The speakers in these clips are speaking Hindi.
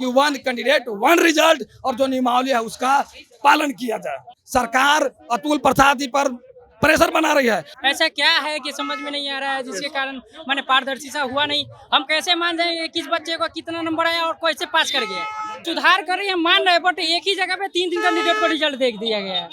कि वन कैंडिडेट वन रिजल्ट और जो नियमावली है उसका पालन किया जाए। सरकार अतुल प्रसाद जी पर प्रेशर बना रही है। ऐसा क्या है कि समझ में नहीं आ रहा है जिसके कारण मैंने पारदर्शिता हुआ नहीं। हम कैसे मान जाए किस बच्चे को कितना नंबर आया और कैसे पास कर गया। सुधार कर रही है मान रहे, बट एक ही जगह पे तीन कैंडिडेट को रिजल्ट देख दिया गया है।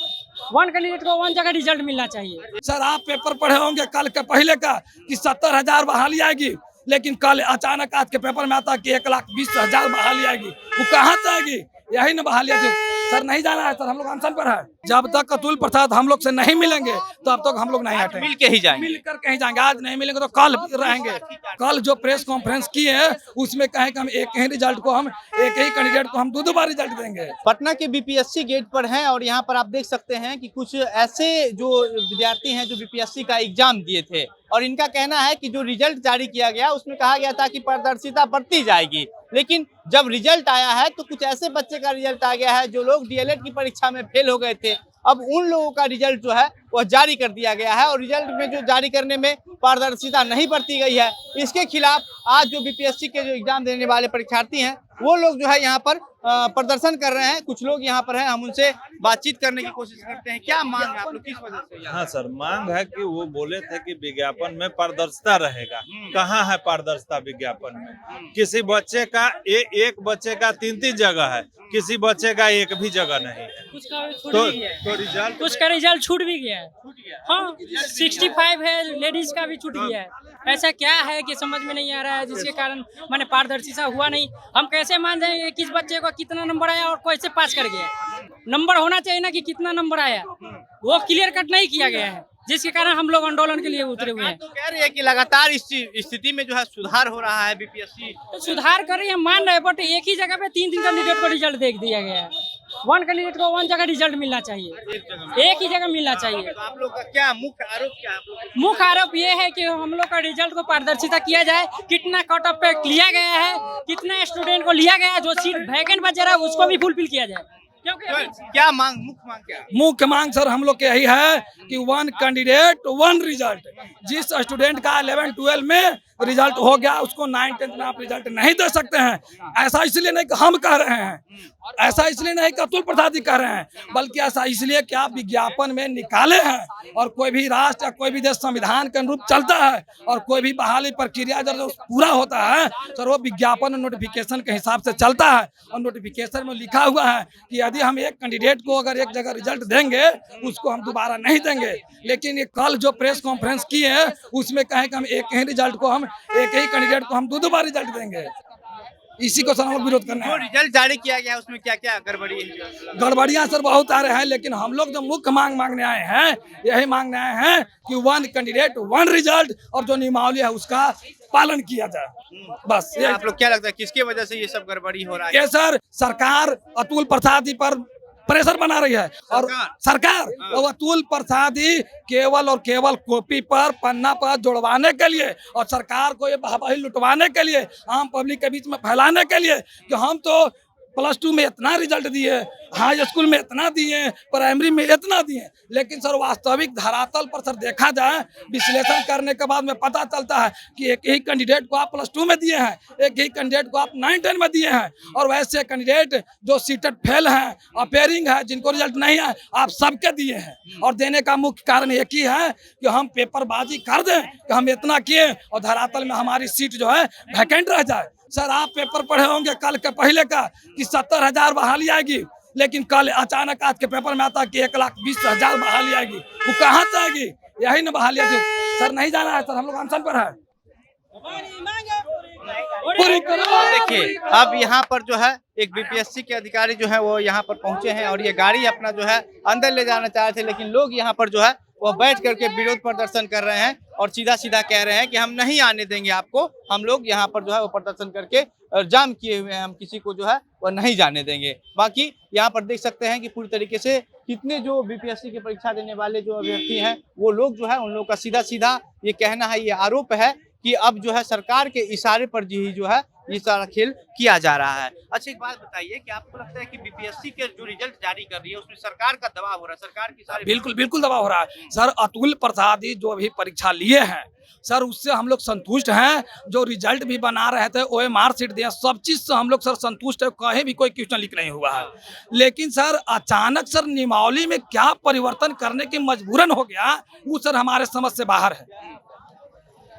वन कैंडिडेट को वन जगह रिजल्ट मिलना चाहिए। सर आप पेपर पढ़े होंगे कल के पहले का कि 70,000 बहाली आएगी, लेकिन कल अचानक आज के पेपर में आता कि 1,20,000 बहाली आएगी। वो कहाँ से आएगी? यही न बहाली आएगी। सर नहीं जाना है सर, हम लोग अनशन पर है। जब तक अतुल प्रसाद हम लोग से नहीं मिलेंगे तो अब तक हम लोग नहीं हटेंगे। मिल के ही जाएंगे। मिलकर कहीं जाएंगे। आज नहीं मिलेंगे तो कल रहेंगे। कल जो प्रेस कॉन्फ्रेंस की है उसमें कहें कि हम एक ही रिजल्ट को, हम एक ही कैंडिडेट को हम दो बार रिजल्ट देंगे। पटना के बीपीएससी गेट पर हैं और यहाँ पर आप देख सकते हैं कि कुछ ऐसे जो विद्यार्थी हैं जो बीपीएससी का एग्जाम दिए थे और इनका कहना है कि जो रिजल्ट जारी किया गया उसमें कहा गया था कि पारदर्शिता बढ़ती जाएगी, लेकिन जब रिजल्ट आया है तो कुछ ऐसे बच्चे का रिजल्ट आ गया है जो लोग डीएलएड की परीक्षा में फेल हो गए थे। अब उन लोगों का रिजल्ट जो है वह जारी कर दिया गया है और रिजल्ट में जो जारी करने में पारदर्शिता नहीं बरती गई है, इसके खिलाफ आज जो बीपीएससी के जो एग्जाम देने वाले परीक्षार्थी हैं वो लोग जो है यहाँ पर प्रदर्शन कर रहे हैं। कुछ लोग यहाँ पर हैं, हम उनसे बातचीत करने की कोशिश करते हैं। क्या मांग है आप लोग, किस वजह से? हाँ सर, मांग है कि वो बोले थे कि विज्ञापन में पारदर्शिता रहेगा। कहाँ है पारदर्शिता विज्ञापन में? किसी बच्चे का एक बच्चे का 3 जगह है, किसी बच्चे का एक भी जगह नहीं है। कुछ का छूट तो भी गया है। रिजल्ट कुछ का रिजल्ट छूट भी गया है। हाँ 65 है, लेडीज का भी छूट गया है। ऐसा क्या है कि समझ में नहीं आ रहा है जिसके कारण मैंने पारदर्शिता हुआ नहीं। हम कैसे मान जाए किस बच्चे को कितना नंबर आया और कैसे पास कर गया। नंबर होना चाहिए ना कि कितना नंबर आया, वो क्लियर कट नहीं किया गया है, जिसके कारण हम लोग आंदोलन के लिए उतरे हुए हैं। तो कह रही है कि लगातार इस स्थिति में जो है सुधार हो रहा है बीपीएससी। तो सुधार कर रही है मान रहे, बट एक ही जगह पे तीन कैंडिडेट को रिजल्ट देख दिया गया है। वन कैंडिडेट को वन जगह रिजल्ट मिलना चाहिए, एक ही जगह मिलना चाहिए। तो आप लोग का क्या मुख्य आरोप क्या है आप लोग का? मुख्य आरोप ये है कि हम लोग का रिजल्ट को पारदर्शिता किया जाए, कितना कट ऑफ पे लिया गया है, कितना स्टूडेंट को लिया गया है, जो सीट वैकेंट बच रहा है उसको भी फुलफिल किया जाए। क्योंकि तो क्या मांग, मुख्य मांग क्या है? मुख्य मांग सर हम लोग के यही है कि वन कैंडिडेट वन रिजल्ट। जिस स्टूडेंट का 11-12 में रिजल्ट हो गया उसको 9-10 में आप रिजल्ट नहीं दे सकते हैं। ऐसा इसलिए नहीं कि हम कह रहे हैं, ऐसा इसलिए नहीं कि अतुल प्रसाद जी कह रहे हैं, बल्कि ऐसा इसलिए कि आप विज्ञापन में निकाले हैं। और कोई भी राष्ट्र या कोई भी देश संविधान के अनुरूप चलता है और कोई भी बहाली प्रक्रिया जब पूरा होता है सर वो विज्ञापन और नोटिफिकेशन के हिसाब से चलता है। और नोटिफिकेशन में लिखा हुआ है कि यदि हम एक कैंडिडेट को अगर एक जगह रिजल्ट देंगे उसको हम दोबारा नहीं देंगे। लेकिन ये कल जो प्रेस कॉन्फ्रेंस की है उसमें कहें कि हम एक ही रिजल्ट को, हम एक ही कैंडिडेट को हम दो बार रिजल्ट देंगे। इसी को सर हम विरोध करना जो है। रिजल्ट जारी किया गया है उसमें क्या क्या गड़बड़ी है? गड़बड़ियां सर बहुत आ रहे हैं, लेकिन हम लोग जो मुख्य मांग मांगने आए हैं यही मांगने आए हैं कि वन कैंडिडेट वन रिजल्ट और जो नियमावली है उसका पालन किया जाए। बस ये आप लोग क्या लगता है किसके वजह से ये सब गड़बड़ी हो रहा है? ये सर सरकार अतुल प्रसाद जी पर प्रेशर बना रही है। और सरकार और अतुल प्रसाद ही केवल और केवल कॉपी पर पन्ना पर जुड़वाने के लिए और सरकार को ये बहाबाही लुटवाने के लिए, आम पब्लिक के बीच में फैलाने के लिए कि हम तो +2 में इतना रिजल्ट दिए, हाई स्कूल में इतना दिए, प्राइमरी में इतना दिए। लेकिन सर वास्तविक धरातल पर सर देखा जाए, विश्लेषण करने के बाद में पता चलता है कि एक ही कैंडिडेट को आप +2 में दिए हैं, एक ही कैंडिडेट को आप 9-10 में दिए हैं। और वैसे कैंडिडेट जो सीटेड फेल हैं, अपेयरिंग है, जिनको रिजल्ट नहीं है, आप सबके दिए हैं। और देने का मुख्य कारण एक ही है कि हम पेपरबाजी कर दें कि हम इतना किए और धरातल में हमारी सीट जो है वैकेंट रह जाए। सर आप पेपर पढ़े होंगे कल के पहले का कि 70,000 बहाली आएगी, लेकिन कल अचानक आज के पेपर में आता कि 1,20,000 बहाली आएगी। वो कहाँ से आएगी? यही न बहाली आएगी। सर नहीं जाना है सर, हम लोग अनशन पर है। पूरी करो। देखिए अब यहाँ पर जो है एक बीपीएससी के अधिकारी जो है वो यहाँ पर पहुंचे हैं और ये गाड़ी अपना जो है अंदर ले जाना चाह रहे थे, लेकिन लोग यहाँ पर जो है वो बैठ करके विरोध प्रदर्शन कर रहे हैं और सीधा सीधा कह रहे हैं कि हम नहीं आने देंगे आपको। हम लोग यहाँ पर जो है वो प्रदर्शन करके जाम किए हुए हैं, हम किसी को जो है वो नहीं जाने देंगे। बाकी यहाँ पर देख सकते हैं कि पूरी तरीके से कितने जो बीपीएससी की परीक्षा देने वाले जो अभ्यर्थी हैं वो लोग जो है उन लोगों का सीधा सीधा ये कहना है, ये आरोप है कि अब जो है सरकार के इशारे पर ही जो है ये सारा खेल किया जा रहा है। अच्छा, एक बात बताइए कि आपको लगता है कि बीपीएससी के जो रिजल्ट जारी कर रही है उसमें सरकार का दबाव हो रहा है, सरकार की सारी बिल्कुल बिल्कुल दबाव हो रहा है सर। अतुल प्रसाद जी जो अभी परीक्षा लिए हैं सर, उससे हम लोग संतुष्ट हैं। जो रिजल्ट भी बना रहे थे ओएमआर सीट दिया, सब चीज से हम लोग सर संतुष्ट है। कहीं भी कोई क्वेश्चन लीक नहीं हुआ है। लेकिन सर अचानक सर नियमावली में क्या परिवर्तन करने की मजबूरन हो गया, वो सर हमारे समझ से बाहर है।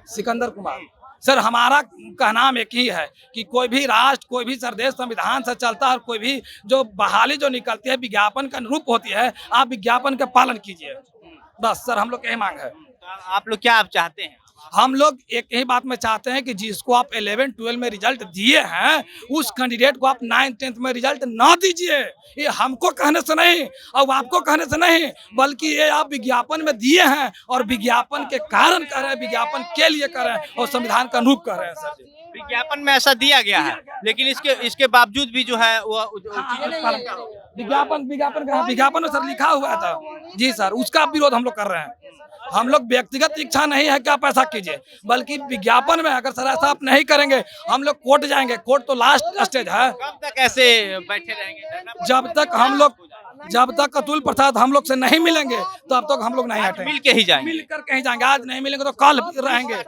सिकंदर कुमार सर, हमारा कहना एक ही है कि कोई भी राष्ट्र, कोई भी सर देश संविधान से चलता है। और कोई भी जो बहाली जो निकलती है विज्ञापन का अनुरूप होती है, आप विज्ञापन का पालन कीजिए। बस सर हम लोग यही मांग है। आप लोग क्या आप चाहते हैं? हम लोग एक ही बात में चाहते हैं कि जिसको आप 11-12 में रिजल्ट दिए हैं, उस कैंडिडेट को आप 9th-10th में रिजल्ट ना दीजिए। ये हमको कहने से नहीं और आपको कहने से नहीं, बल्कि ये आप विज्ञापन में दिए हैं और विज्ञापन के कारण कर रहे हैं, विज्ञापन के लिए कर रहे हैं और संविधान का अनुरूप कर रहे हैं सर जी। विज्ञापन में ऐसा दिया गया है, लेकिन इसके बावजूद भी जो है वो विज्ञापन में सर लिखा हुआ था जी सर, उसका विरोध हम लोग कर रहे हैं। हम लोग व्यक्तिगत इच्छा नहीं है कि आप ऐसा कीजिए, बल्कि विज्ञापन में अगर सर ऐसा आप नहीं करेंगे हम लोग कोर्ट जाएंगे। कोर्ट तो लास्ट स्टेज है। कब तक ऐसे बैठे रहेंगे? जब तक अतुल प्रसाद हम लोग से नहीं मिलेंगे तब तक हम लोग नहीं हटेंगे। मिल के ही जाएंगे। मिलकर कहीं जाएंगे। आज नहीं मिलेंगे तो कल रहेंगे।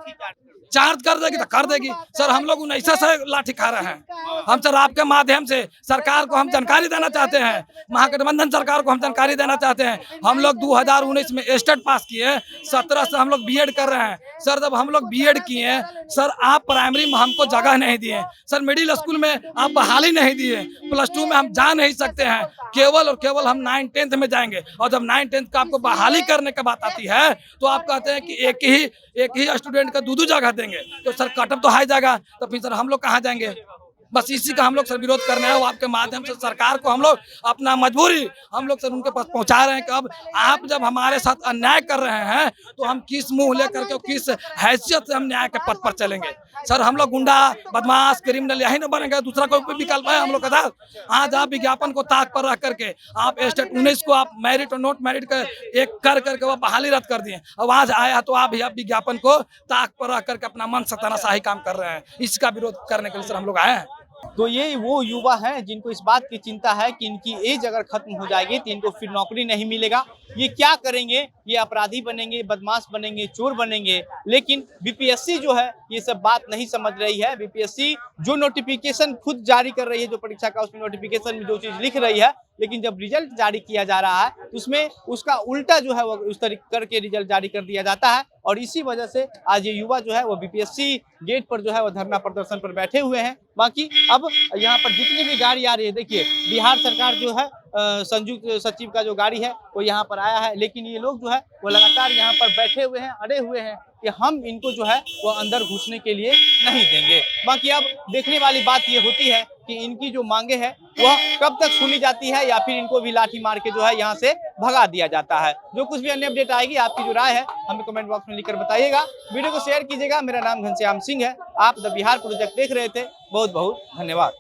चार्ज कर देगी तो कर देगी सर। हम लोग 19 से लाठी खा रहे हैं। हम सर आपके माध्यम से सरकार को हम जानकारी देना चाहते हैं, महागठबंधन सरकार को हम जानकारी देना चाहते हैं। हम लोग 2019 में स्टेट पास किए, 17 से हम लोग बीएड कर रहे हैं सर। जब हम लोग बीएड किए सर, आप प्राइमरी में हमको जगह नहीं दिए सर, मिडिल स्कूल में आप बहाली नहीं दिए, +2 में हम जा नहीं सकते हैं। केवल और केवल हम 9th-10th में जाएंगे। और जब 9th-10th का आपको बहाली करने की बात आती है तो आप कहते हैं कि एक ही स्टूडेंट का 2 जगह देंगे, तो सर कटअप तो हाई जाएगा। तो फिर सर हम लोग कहाँ जाएंगे? बस इसी का हम लोग सर विरोध करना है। वो आपके माध्यम से सरकार को हम लोग अपना मजबूरी हम लोग सर उनके पास पहुंचा रहे हैं कि अब आप जब हमारे साथ अन्याय कर रहे हैं तो हम किस मुंह लेकर के, किस हैसियत से हम न्याय के पथ पर चलेंगे। सर हम लोग गुंडा, बदमाश, क्रिमिनल यही न बनेंगे, दूसरा कोई विकल्प है हम लोग के साथ? आज आप विज्ञापन को ताक पर रख करके आप स्टेट 19 को आप मेरिट और नॉट मेरिट का एक कर करके वो बहाली रद्द कर दिए। अब आज आया तो आप विज्ञापन को ताक पर रख करके अपना मन सतानाशाही काम कर रहे हैं। इसका विरोध करने के लिए सर हम लोग आए हैं। तो ये वो युवा हैं जिनको इस बात की चिंता है कि इनकी एज अगर खत्म हो जाएगी तो इनको फिर नौकरी नहीं मिलेगा। ये क्या करेंगे? ये अपराधी बनेंगे, बदमाश बनेंगे, चोर बनेंगे। लेकिन बीपीएससी जो है ये सब बात नहीं समझ रही है। बीपीएससी जो नोटिफिकेशन खुद जारी कर रही है, जो परीक्षा का, उसमें नोटिफिकेशन में जो चीज लिख रही है, लेकिन जब रिजल्ट जारी किया जा रहा है तो उसमें उसका उल्टा जो है वो उस तरीके करके रिजल्ट जारी कर दिया जाता है। और इसी वजह से आज ये युवा जो है वो बीपीएससी गेट पर जो है वो धरना प्रदर्शन पर बैठे हुए हैं। बाकी अब यहाँ पर जितनी भी गाड़ी आ रही है, देखिए बिहार सरकार जो है संयुक्त सचिव का जो गाड़ी है वो यहाँ पर आया है, लेकिन ये लोग जो है वो लगातार यहाँ पर बैठे हुए हैं, अड़े हुए हैं कि हम इनको जो है वो अंदर घुसने के लिए नहीं देंगे। बाकी अब देखने वाली बात ये होती है कि इनकी जो मांगे हैं वह कब तक सुनी जाती है या फिर इनको भी लाठी मार के जो है यहाँ से भगा दिया जाता है। जो कुछ भी अन्य अपडेट आएगी, आपकी जो राय है हमें कमेंट बॉक्स में लिखकर बताइएगा। वीडियो को शेयर कीजिएगा। मेरा नाम घनश्याम सिंह है। आप द बिहार प्रोजेक्ट देख रहे थे। बहुत बहुत धन्यवाद।